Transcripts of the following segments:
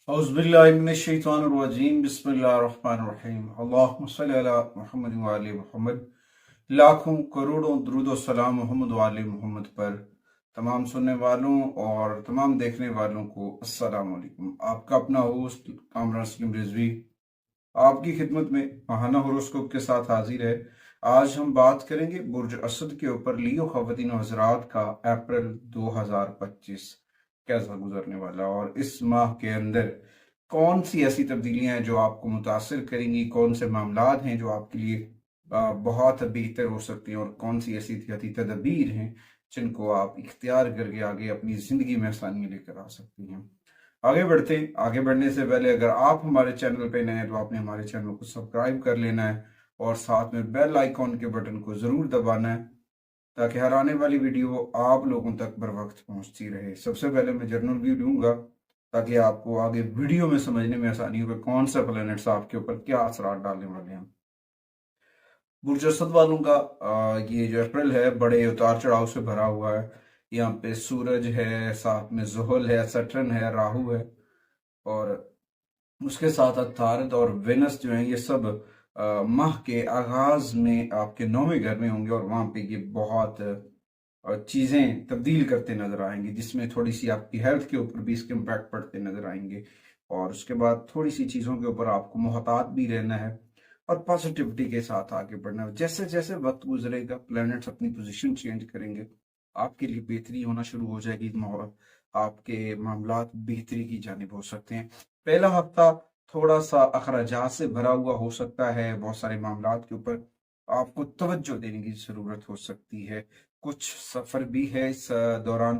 औज़ुबिल्लाहिमिनश्शैतानिर्रजीम बिस्मिल्लाहिर्रहमानिर्रहीम अल्लाहुम्मा सल्लि अला मुहम्मद व आले मुहम्मद। लाखों करोड़ों दुरूद व सलाम मोहम्मद व आले मोहम्मद पर। तमाम सुनने वालों और तमाम देखने वालों को अस्सलाम वालेकुम। आपका अपना होस्ट कामरान सलीम रिजवी आपकी खिदमत में माहाना होरोस्कोप के साथ हाजिर है। आज हम बात करेंगे बुर्ज असद के ऊपर लियो ख़वातीन व हज़रात का अप्रैल 2025 कैसा गुजरने वाला, और इस माह के अंदर कौन सी ऐसी तब्दीलियां हैं जो आपको मुतासिर करेंगी, कौन से मामलात हैं जो आपके लिए बहुत बेहतर हो सकती हैं, और कौन सी ऐसी एहतियाती तदबीर हैं जिनको आप इख्तियार करके आगे अपनी ज़िंदगी में आसानी लेकर आ सकती हैं। आगे बढ़ते हैं। आगे बढ़ने से पहले अगर आप हमारे चैनल पे नए हैं तो आपने हमारे चैनल को सब्सक्राइब कर लेना है और साथ में बेल आइकॉन के बटन को ज़रूर दबाना है ताकि हर आने वाली वीडियो आप लोगों तक बर वक्त पहुंचती रहे। सबसे पहले मैं जनरल व्यू दूंगा ताकि आपको आगे वीडियो में समझने में आसानी हो कि कौन सा प्लैनेट्स आपके ऊपर क्या असरात डालने वाले हैं। बुर्ज असद वालों का ये जो अप्रैल है बड़े उतार चढ़ाव से भरा हुआ है। यहाँ पे सूरज है, साथ में जुहल है, सैटर्न है, राहु है, और उसके साथ अतारद और वेनस जो है ये सब माह के आगाज में आपके 9वें घर में होंगे, और वहां पे ये बहुत चीजें तब्दील करते नजर आएंगे, जिसमें थोड़ी सी आपकी हेल्थ के ऊपर भी इसके इम्पैक्ट पड़ते नजर आएंगे। और उसके बाद थोड़ी सी चीजों के ऊपर आपको मोहतात भी रहना है और पॉजिटिविटी के साथ आगे बढ़ना है। जैसे जैसे वक्त गुजरेगा प्लैनेट्स अपनी पोजीशन चेंज करेंगे, आपके लिए बेहतरी होना शुरू हो जाएगी, आपके मामलात बेहतरी की जानिब हो सकते हैं। पहला हफ्ता थोड़ा सा अखराजात से भरा हुआ हो सकता है, बहुत सारे मामलात के ऊपर आपको तवज्जो देने की जरूरत हो सकती है। कुछ सफर भी है इस दौरान,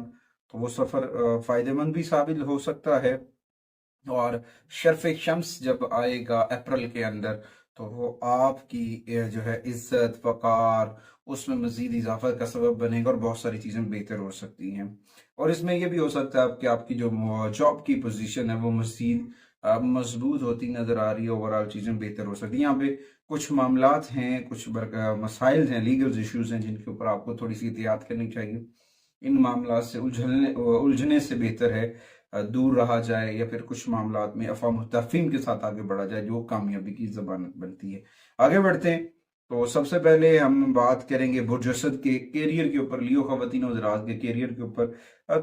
तो वो सफर फायदेमंद भी साबित हो सकता है। और शर्फ शम्स जब आएगा अप्रैल के अंदर तो वो आपकी जो है इज्जत वकार उसमें मजीद इजाफा का सबब बनेगा, और बहुत सारी चीज़ें बेहतर हो सकती हैं। और इसमें यह भी हो सकता है कि आपकी जो जॉब की पोजीशन है वो मजीद मजबूत होती नजर आ रही है, ओवरऑल चीज़ें बेहतर हो सकती हैं। यहाँ पे कुछ मामलात हैं, कुछ मसाइल हैं, लीगल इश्यूज हैं जिनके ऊपर आपको थोड़ी सी एहतियात करनी चाहिए। इन मामलात से उलझने से बेहतर है दूर रहा जाए, या फिर कुछ मामलात में अफ़वाह तफ़हीम के साथ आगे बढ़ा जाए जो कामयाबी की जबान बनती है। आगे बढ़ते हैं। तो सबसे पहले हम बात करेंगे बुर्ज असद के कैरियर के ऊपर। लियो ख़वातीन और हज़रात के कैरियर के ऊपर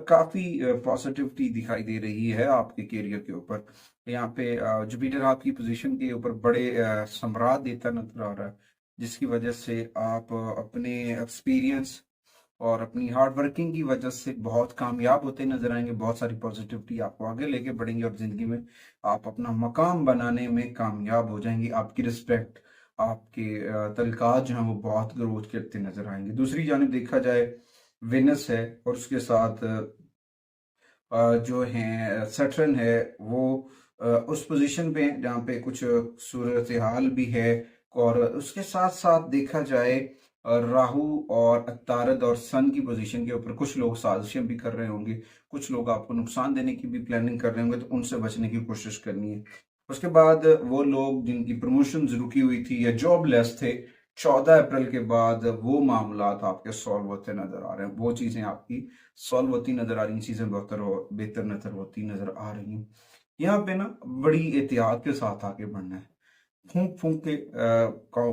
काफ़ी पॉजिटिविटी दिखाई दे रही है आपके कैरियर के ऊपर। यहाँ पे जुपिटर आपकी पोजीशन के ऊपर बड़े सम्राट देता नजर आ रहा है, जिसकी वजह से आप अपने एक्सपीरियंस और अपनी हार्ड वर्किंग की वजह से बहुत कामयाब होते नजर आएंगे। बहुत सारी पॉजिटिविटी आपको आगे लेके बढ़ेंगे और जिंदगी में आप अपना मकाम बनाने में कामयाब हो जाएंगे। आपकी रिस्पेक्ट, आपके तलकात जो हैं वो बहुत ग्रोथ करते नजर आएंगे। दूसरी जानिब देखा जाए वेनस है, और उसके साथ जो है सैटर्न है, वो उस पोजीशन पे जहाँ पे कुछ सूरत हाल भी है। और उसके साथ साथ देखा जाए राहु और अतारद और सन की पोजीशन के ऊपर कुछ लोग साजिशें भी कर रहे होंगे, कुछ लोग आपको नुकसान देने की भी प्लानिंग कर रहे होंगे, तो उनसे बचने की कोशिश करनी है। उसके बाद वो लोग जिनकी प्रमोशन रुकी हुई थी या जॉबलेस थे, 14 अप्रैल के बाद वो मामलात आपके सॉल्व होते नजर आ रहे हैं, वो चीजें आपकी सॉल्व होती नजर आ रही हैं, चीजें बेहतर नजर होती नजर आ रही हैं। यहाँ पे ना बड़ी एहतियात के साथ आगे बढ़ना है, फूंक फूंक के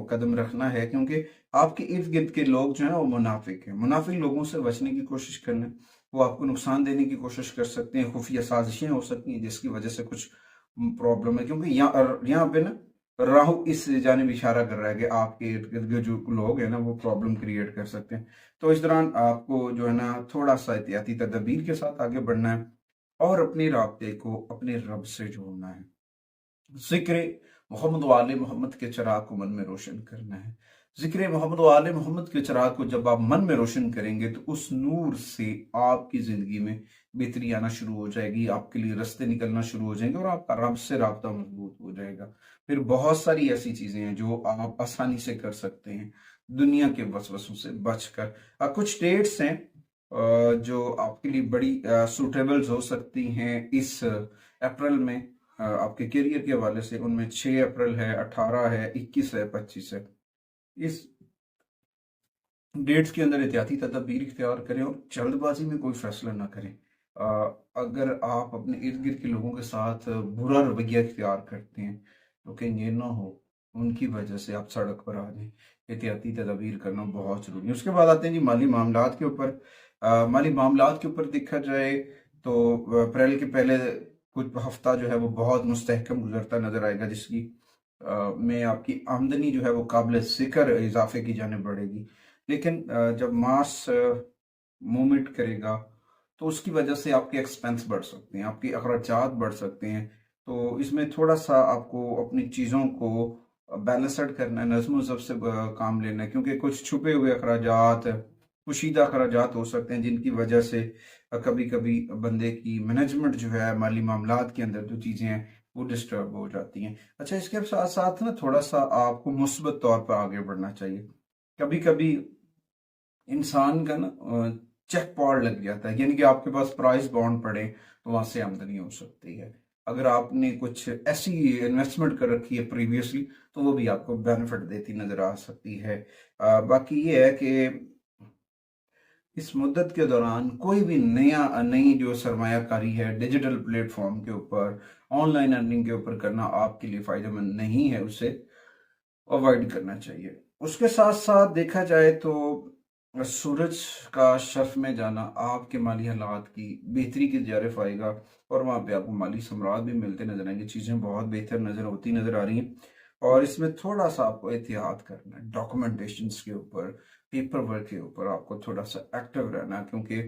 कदम रखना है, क्योंकि आपके इर्द गिर्द के लोग जो हैं वो मुनाफिक हैं। मुनाफिक लोगों से बचने की कोशिश करना है, वो आपको नुकसान देने की कोशिश कर सकते हैं, खुफिया साजिशें हो सकती हैं जिसकी वजह से कुछ प्रॉब्लम है। क्योंकि यहाँ पे ना राहु इस जानिब इशारा कर रहा है कि आपके इर्द गिर्द जो लोग हैं ना वो प्रॉब्लम क्रिएट कर सकते हैं। तो इस दौरान आपको जो है ना थोड़ा सा एहतियाती तदबीर के साथ आगे बढ़ना है और अपने राब्ते को अपने रब से जोड़ना है। जिक्र मोहम्मद वाले मोहम्मद के चिराग को मन में रोशन करना है। जिक्र मोहम्मद वाले मोहम्मद के चिराग को जब आप मन में रोशन करेंगे तो उस नूर से आपकी जिंदगी में बेहतरी आना शुरू हो जाएगी, आपके लिए रास्ते निकलना शुरू हो जाएंगे और आपका रब से राब्ता मजबूत हो जाएगा। फिर बहुत सारी ऐसी चीजें हैं जो आप आसानी से कर सकते हैं दुनिया के वसवसों से बचकर। कुछ डेट्स हैं जो आपके लिए बड़ी सूटेबल हो सकती हैं इस अप्रैल में आपके करियर के हवाले से। उनमें 6 अप्रैल है, 18 है, 21 है, 25 है। इस डेट्स के अंदर एहतियाती तदबीर इख्तियार करें और जल्दबाजी में कोई फैसला ना करें। अगर आप अपने इर्द गिर्द के लोगों के साथ बुरा रवैया इख्तियार करते हैं तो कहीं ये ना हो उनकी वजह से आप सड़क पर आ जाएं। एहतियाती तदाबीर करना बहुत ज़रूरी है। उसके बाद आते हैं जी माली मामलात के ऊपर। माली मामलात के ऊपर देखा जाए तो अप्रैल के पहले कुछ हफ्ता जो है वो बहुत मुस्तहकम गुजरता नज़र आएगा, जिसकी में आपकी आमदनी जो है वो काबिल ज़िक्र इजाफे की जाने बढ़ेगी। लेकिन जब मास मूवमेंट करेगा तो उसकी वजह से आपके एक्सपेंस बढ़ सकते हैं, आपके अखराजात बढ़ सकते हैं। तो इसमें थोड़ा सा आपको अपनी चीज़ों को बैलेंसड करना है, नज़्म ज़ब्त से काम लेना है, क्योंकि कुछ छुपे हुए अखराजात, पोशीदा अखराजात हो सकते हैं जिनकी वजह से कभी कभी बंदे की मैनेजमेंट जो है माली मामलात के अंदर जो चीज़ें हैं वो डिस्टर्ब हो जाती हैं। अच्छा, इसके साथ साथ ना थोड़ा सा आपको मुस्बत तौर पर आगे बढ़ना चाहिए। कभी कभी इंसान का ना चेक पॉड लग जाता है, यानी कि आपके पास प्राइस बॉन्ड पड़े तो वहां से आमदनी हो सकती है। अगर आपने कुछ ऐसी इन्वेस्टमेंट कर रखी है प्रीवियसली तो वो भी आपको बेनिफिट देती नजर आ सकती है। बाकी ये है कि इस मुद्दत के दौरान कोई भी नई जो सरमायाकारी है डिजिटल प्लेटफॉर्म के ऊपर, ऑनलाइन अर्निंग के ऊपर करना आपके लिए फायदेमंद नहीं है, उसे अवॉइड करना चाहिए। उसके साथ साथ देखा जाए तो सूरज का शर्फ में जाना आपके माली हालात की बेहतरी की जारिफ आएगा और वहाँ पे आपको माली समरात भी मिलते नजर आएंगे, चीज़ें बहुत बेहतर नजर आ रही हैं। और इसमें थोड़ा सा आपको एहतियात करना है, डॉक्यूमेंटेशन के ऊपर, पेपर वर्क के ऊपर आपको थोड़ा सा एक्टिव रहना है, क्योंकि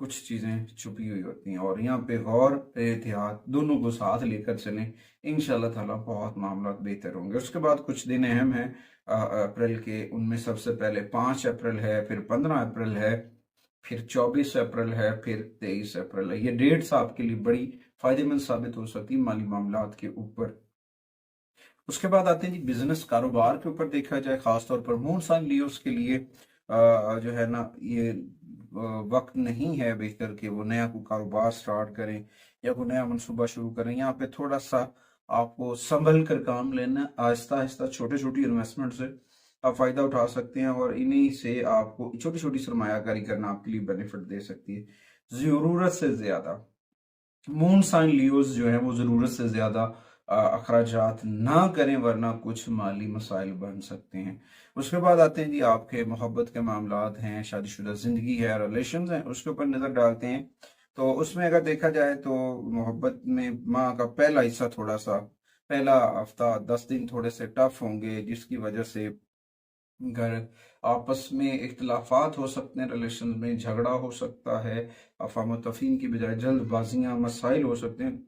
कुछ चीज़ें छुपी हुई होती हैं और यहाँ पे गौर एहतियात दोनों को साथ लेकर चलें, इंशाल्लाह ताला बहुत मामला बेहतर होंगे। उसके बाद कुछ दिन अहम हैं अप्रैल के, उनमें सबसे पहले 5 अप्रैल है, फिर 15 अप्रैल है, फिर 24 अप्रैल है, फिर 23 अप्रैल है। ये डेट्स आपके लिए बड़ी फायदेमंद साबित हो सकती है माली मामलात के ऊपर। उसके बाद आते हैं जी बिजनेस कारोबार के ऊपर। देखा जाए खासतौर पर मून साइन लियोस के लिए जो है ना ये वक्त नहीं है बेहतर कि वो नया कोई कारोबार स्टार्ट करें या कोई नया मनसूबा शुरू करें। यहाँ पे थोड़ा सा आपको संभल कर काम लेना है, आहिस्ता आहिस्ता छोटे छोटी इन्वेस्टमेंट से आप फायदा उठा सकते हैं और इन्हीं से आपको छोटी छोटी सरमायाकारी करना आपके लिए बेनिफिट दे सकती है। जरूरत से ज्यादा मून साइन लियोज जो है वो जरूरत से ज्यादा अखराजात ना करें, वरना कुछ माली मसाइल बन सकते हैं। उसके बाद आते हैं जी आपके मोहब्बत के मामलात हैं, शादीशुदा जिंदगी है, रिलेशन हैं, उसके ऊपर नजर डालते हैं। तो उसमें अगर देखा जाए तो मोहब्बत में माह का पहला हिस्सा थोड़ा सा, पहला हफ्ता 10 दिन थोड़े से टफ होंगे, जिसकी वजह से घर आपस में इख्तलाफात हो सकते हैं, रिलेशन में झगड़ा हो सकता है, अफाम तफहीम की बजाय जल्दबाजियां, मसाइल हो सकते हैं।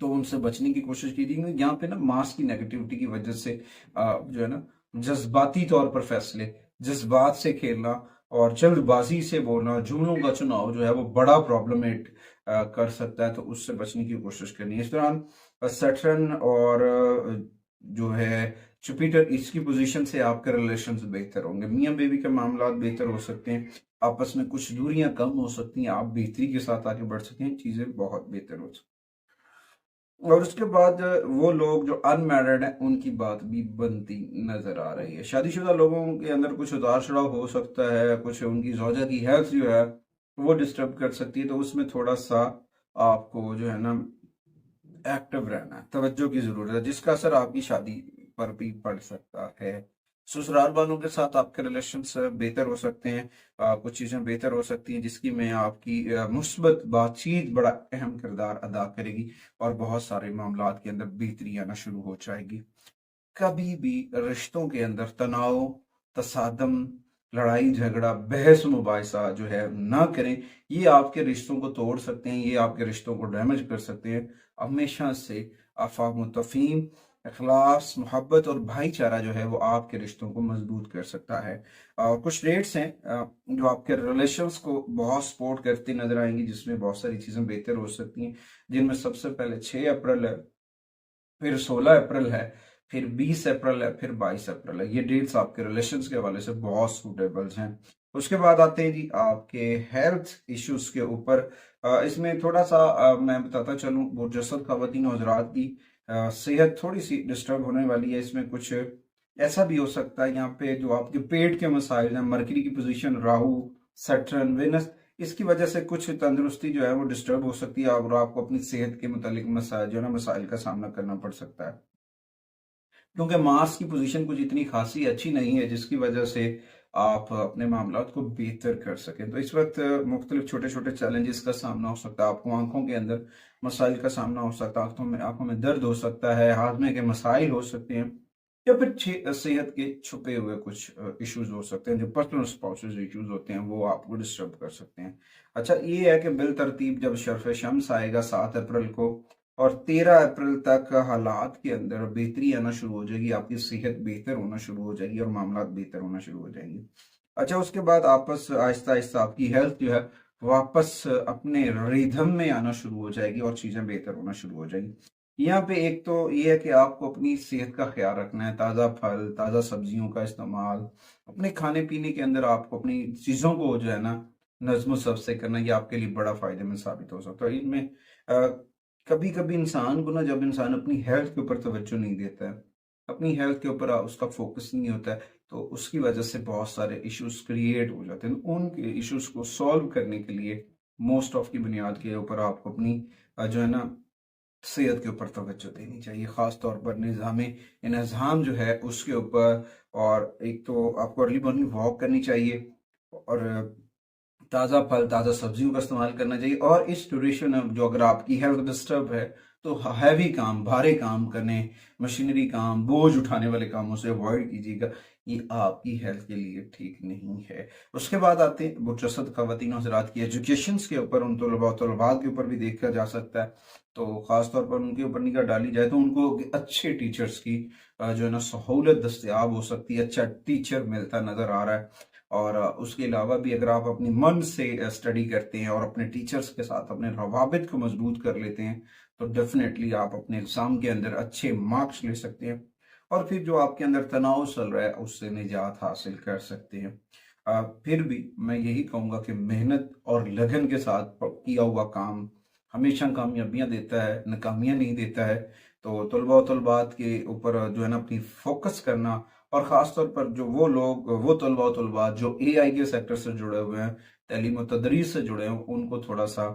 तो उनसे बचने की कोशिश कीजिए। यहाँ पे ना मास की नेगेटिविटी की वजह से जो है ना जज्बाती तौर पर फैसले, जज्बात से खेलना और जल्दबाजी से बोलना, जुमलों का चुनाव जो है वो बड़ा प्रॉब्लमेट कर सकता है, तो उससे बचने की कोशिश करनी है। इस दौरान सैटर्न और जो है जुपिटर, इसकी पोजीशन से आपके रिलेशन बेहतर होंगे, मियाँ बीवी के मामला बेहतर हो सकते हैं, आपस में कुछ दूरियां कम हो सकती हैं, आप बेहतरी के साथ आगे बढ़ सकते हैं, चीजें बहुत बेहतर हो सकती हैं। और उसके बाद वो लोग जो अनमैरिड हैं उनकी बात भी बनती नजर आ रही है। शादीशुदा लोगों के अंदर कुछ उतार चढ़ाव हो सकता है, कुछ उनकी जोजा की हेल्थ जो है वो डिस्टर्ब कर सकती है, तो उसमें थोड़ा सा आपको जो है ना एक्टिव रहना है, तवज्जो की जरूरत है, जिसका असर आपकी शादी पर भी पड़ सकता है। ससुराल वालों के साथ आपके रिलेशंस बेहतर हो सकते हैं, कुछ चीजें बेहतर हो सकती हैं जिसकी में आपकी मुस्बत बातचीत बड़ा अहम किरदार अदा करेगी और बहुत सारे मामलात के अंदर बेहतरी आना शुरू हो जाएगी। कभी भी रिश्तों के अंदर तनाव, तसादम, लड़ाई झगड़ा, बहस मुबाहिसा जो है ना करें, ये आपके रिश्तों को तोड़ सकते हैं, ये आपके रिश्तों को डैमेज कर सकते हैं। हमेशा से अफाम तफहीम, इखलास, मोहब्बत और भाईचारा जो है वो आपके रिश्तों को मजबूत कर सकता है। और कुछ डेट्स हैं जो आपके रिलेशंस को बहुत सपोर्ट करती नजर आएंगी, जिसमें बहुत सारी चीजें बेहतर हो सकती हैं, जिनमें सबसे पहले 6 अप्रैल है, फिर 16 अप्रैल है, फिर 20 अप्रैल है, फिर 22 अप्रैल है। ये डेट्स आपके रिलेशंस के हवाले से बहुत सूटेबल्स हैं। उसके बाद आते हैं जी आपके हेल्थ इश्यूज के ऊपर। इसमें थोड़ा सा मैं बताता चलूँ, बुरजसद खवातीन और हज़रात की सेहत थोड़ी सी डिस्टर्ब होने वाली है। इसमें कुछ ऐसा भी हो सकता है यहाँ पे जो आपके पेट के मसाइल हैं, मरकरी की पोजीशन, राहु, सैटर्न, वेनस, इसकी वजह से कुछ तंदुरुस्ती जो है वो डिस्टर्ब हो सकती है और आपको अपनी सेहत के मुतालिक मसाइल जो है ना मसाइल का सामना करना पड़ सकता है, क्योंकि मार्स की पोजीशन कुछ इतनी खासी अच्छी नहीं है जिसकी वजह से आप अपने मामलात को बेहतर कर सकें। तो इस वक्त मुख्तलिफ छोटे छोटे चैलेंजेस का सामना हो सकता है, आपको आंखों के अंदर मसाइल का सामना हो सकता है, आंखों में दर्द हो सकता है, हाजमे के मसाइल हो सकते हैं, या फिर सेहत के छुपे हुए कुछ इश्यूज हो सकते हैं, जो पर्सनल स्पाउसेस इश्यूज होते हैं वो आपको डिस्टर्ब कर सकते हैं। अच्छा, ये है कि बिल तरतीब जब शर्फ शम्स आएगा 7 अप्रैल को और 13 अप्रैल तक हालात के अंदर बेहतरी आना शुरू हो जाएगी, आपकी सेहत बेहतर होना शुरू हो जाएगी और मामला बेहतर होना शुरू हो जाएंगे। अच्छा, उसके बाद आपस आहिस्ता आहिस्ता आपकी हेल्थ जो है वापस अपने रिदम में आना शुरू हो जाएगी और चीज़ें बेहतर होना शुरू हो जाएगी। यहाँ पे एक तो ये है कि आपको अपनी सेहत का ख्याल रखना है, ताज़ा फल, ताज़ा सब्जियों का इस्तेमाल, अपने खाने पीने के अंदर आपको अपनी चीज़ों को जो है ना नज़्म ज़ब्त से करना, ये आपके लिए बड़ा फ़ायदेमंद साबित हो सकता है। इनमें कभी कभी इंसान को ना, जब इंसान अपनी हेल्थ के ऊपर तवज्जो नहीं देता है, अपनी हेल्थ के ऊपर उसका फोकस नहीं होता है, तो उसकी वजह से बहुत सारे इश्यूज क्रिएट हो जाते हैं। उनके इश्यूज को सॉल्व करने के लिए मोस्ट ऑफ की बुनियाद के ऊपर आपको अपनी जो है ना सेहत के ऊपर तवज्जो देनी चाहिए, ख़ास तौर पर निज़ाम जो है उसके ऊपर। और एक तो आपको अर्ली मॉर्निंग वॉक करनी चाहिए और ताज़ा फल, ताज़ा सब्जियों का इस्तेमाल करना चाहिए। और इस ड्यूरेशन में जो अगर आपकी हेल्थ डिस्टर्ब है तो हैवी काम, भारे काम करने, मशीनरी काम, बोझ उठाने वाले कामों से अवॉइड कीजिएगा, ये आपकी हेल्थ के लिए ठीक नहीं है। उसके बाद आते हैं मुतशद्दिद ख़वातीन हज़रात की एजुकेशन के ऊपर, उन तलबात के ऊपर भी देखा जा सकता है। तो ख़ास तौर पर उनके ऊपर निगाह डाली जाए तो उनको अच्छे टीचर्स की जो है ना सहूलत दस्तयाब हो सकती है, अच्छा टीचर मिलता नज़र आ रहा है। और उसके अलावा भी अगर आप अपने मन से स्टडी करते हैं और अपने टीचर्स के साथ अपने रवाबित को मजबूत कर लेते हैं तो डेफिनेटली आप अपने एग्ज़ाम के अंदर अच्छे मार्क्स ले सकते हैं और फिर जो आपके अंदर तनाव चल रहा है उससे निजात हासिल कर सकते हैं। फिर भी मैं यही कहूँगा कि मेहनत और लगन के साथ किया हुआ काम हमेशा कामयाबियाँ देता है, नाकामियाँ नहीं देता है। तो तलबा और तलबात के ऊपर जो है ना अपनी फोकस करना, और ख़ास तौर पर जो वो लोग, वो तलबा और तलबात जो AI के सेक्टर से जुड़े हुए हैं, तालीम और तदरीस से जुड़े हैं, उनको थोड़ा सा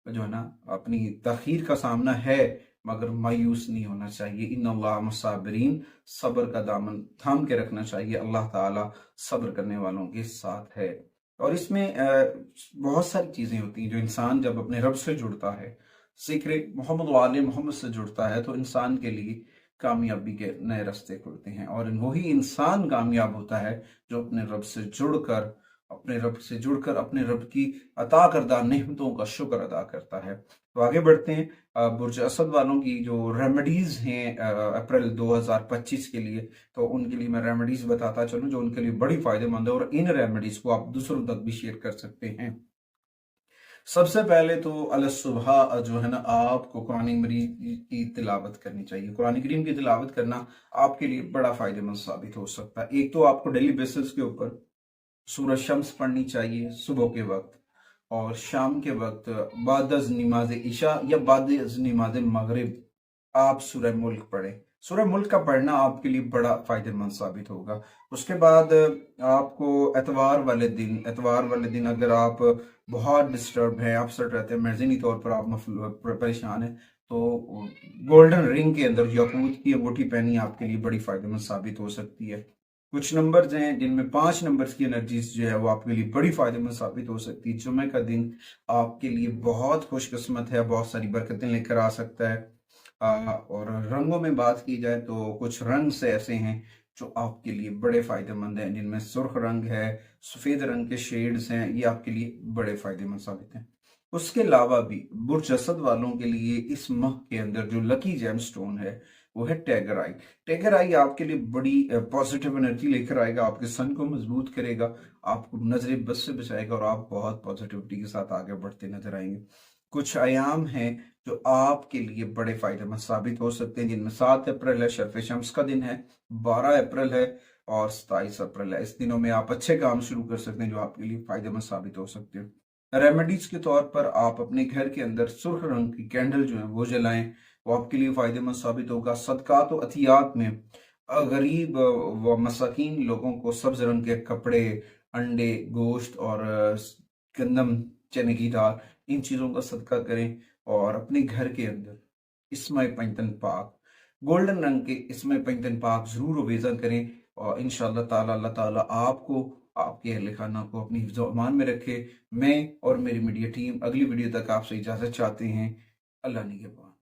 जो है ना अपनी तखीर का सामना है, मगर मायूस नहीं होना चाहिए। इन्नल्लाह मस्साबिरीन, सब्र का दामन थाम के रखना चाहिए, अल्लाह ताला सब्र करने वालों के साथ है। और इसमें बहुत सारी चीज़ें होती हैं जो इंसान जब अपने रब से जुड़ता है, ज़िक्र मोहम्मद वाले मोहम्मद से जुड़ता है, तो इंसान के लिए कामयाबी के नए रास्ते खुलते हैं और वही इंसान कामयाब होता है जो अपने रब से जुड़कर अपने रब की अता करदा नेमतों का शुक्र अदा करता है। तो आगे बढ़ते हैं। बुर्ज असद वालों की जो रेमेडीज हैं अप्रैल 2025 के लिए, तो उनके लिए मैं रेमेडीज बताता चलूं जो उनके लिए बड़ी फायदेमंद है और इन रेमेडीज को आप दूसरों तक भी शेयर कर सकते हैं। सबसे पहले तो अल सुबह जो है ना आपको कुरान करीम की तिलावत करनी चाहिए। कुरान करीम की तिलावत करना आपके लिए बड़ा फायदेमंद साबित हो सकता है। एक तो आपको डेली बेसिस के ऊपर सूरज शम्स पढ़नी चाहिए सुबह के वक्त, और शाम के वक्त बाद नमाज इशा या बाद नमाज मगरिब आप सूरह मुल्क पढ़ें। सूरह मुल्क का पढ़ना आपके लिए बड़ा फायदेमंद साबित होगा। उसके बाद आपको एतवार वाले दिन अगर आप बहुत डिस्टर्ब हैं, अपसेट रहते हैं, मर्ज़नी तौर पर आप परेशान हैं, तो गोल्डन रिंग के अंदर याकूत की अंगूठी पहनी आपके लिए बड़ी फायदेमंद साबित हो सकती है। कुछ नंबर्स हैं जिनमें 5 नंबर्स की एनर्जीज जो है वो आपके लिए बड़ी फायदेमंद साबित हो सकती है। जुमे का दिन आपके लिए बहुत खुशकिस्मत है, बहुत सारी बरकतें लेकर आ सकता है। और रंगों में बात की जाए तो कुछ रंग से ऐसे हैं जो आपके लिए बड़े फायदेमंद हैं, जिनमें सुर्ख रंग है, सफ़ेद रंग के शेड्स हैं, ये आपके लिए बड़े फायदेमंद साबित हैं। उसके अलावा भी बुर्ज असद वालों के लिए इस माह के अंदर जो लकी जेम स्टोन है वो है टैगर आई। टैगर आई आपके लिए बड़ी पॉजिटिव एनर्जी लेकर आएगा, आपके सन को मजबूत करेगा, आपको नजर बद से बचाएगा और आप बहुत पॉजिटिविटी के साथ आगे बढ़ते नजर आएंगे। कुछ आयाम हैं जो आपके लिए बड़े फायदेमंद साबित हो सकते हैं, जिनमें 7 अप्रैल है, शर्फ शम्स का दिन है, 12 अप्रैल है और 27 अप्रैल है। इस दिनों में आप अच्छे काम शुरू कर सकते हैं जो आपके लिए फायदेमंद साबित हो सकते हैं। रेमेडीज के तौर पर आप अपने घर के अंदर सुर्ख रंग की कैंडल जो है वो जलाएं, वो आपके लिए फायदेमंद साबित होगा। सदकात व अतियात में गरीब व मसाकीन लोगों को सब्ज रंग के कपड़े, अंडे, गोश्त और गंदम चने की दाल, इन चीज़ों का सदका करें और अपने घर के अंदर इसमें पंजतन पाक, गोल्डन रंग के इसमें पंजतन पाक ज़रूर अवेज़ा करें और इंशाअल्लाह ताला अल्लाह ताला आपको, आपके अहल खाना को अपनी हिफ्ज़ व अमान में रखे। मैं और मेरी मीडिया टीम अगली वीडियो तक आपसे इजाज़त चाहते हैं। अल्लाह निगहबान।